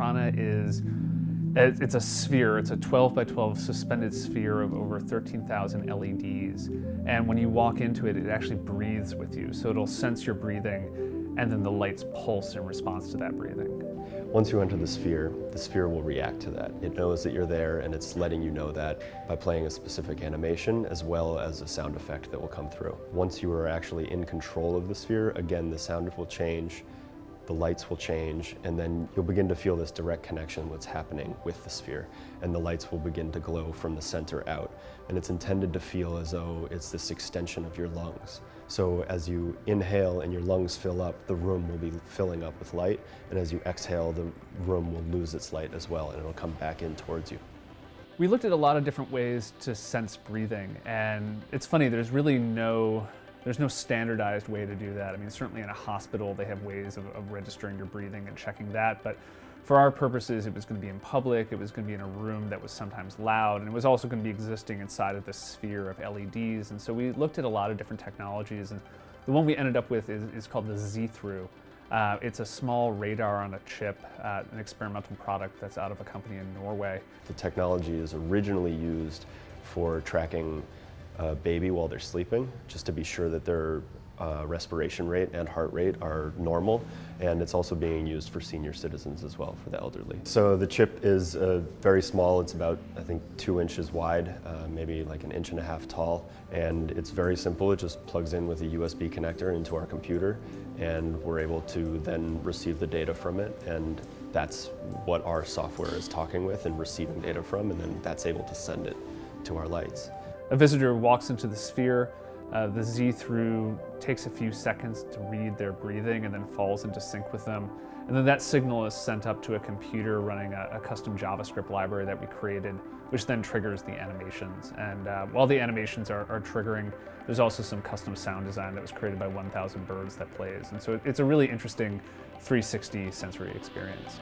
Prana it's a sphere. It's a 12 by 12 suspended sphere of over 13,000 LEDs. And when you walk into it, it actually breathes with you. So it'll sense your breathing, and then the lights pulse in response to that breathing. Once you enter the sphere will react to that. It knows that you're there, and it's letting you know that by playing a specific animation as well as a sound effect that will come through. Once you are actually in control of the sphere, again, the sound will change, the lights will change, and then you'll begin to feel this direct connection what's happening with the sphere, and the lights will begin to glow from the center out. And it's intended to feel as though it's this extension of your lungs. So as you inhale and your lungs fill up, the room will be filling up with light, and as you exhale, the room will lose its light as well, and it'll come back in towards you. We looked at a lot of different ways to sense breathing, and it's funny, there's no standardized way to do that. I mean, certainly in a hospital, they have ways of registering your breathing and checking that, but for our purposes, it was going to be in public, it was going to be in a room that was sometimes loud, and it was also going to be existing inside of this sphere of LEDs. And so we looked at a lot of different technologies, and the one we ended up with is called the Z-Through. It's a small radar on a chip, an experimental product that's out of a company in Norway. The technology is originally used for tracking a baby while they're sleeping, just to be sure that their respiration rate and heart rate are normal, and it's also being used for senior citizens as well, for the elderly. So the chip is very small. It's about, I think, 2 inches wide, maybe like 1.5 inches tall, and it's very simple. It just plugs in with a USB connector into our computer, and we're able to then receive the data from it, and that's what our software is talking with and receiving data from, and then that's able to send it to our lights. A visitor walks into the sphere, the Z-Through takes a few seconds to read their breathing and then falls into sync with them. And then that signal is sent up to a computer running a custom JavaScript library that we created, which then triggers the animations. And while the animations are triggering, there's also some custom sound design that was created by 1,000 Birds that plays. And so it's a really interesting 360 sensory experience.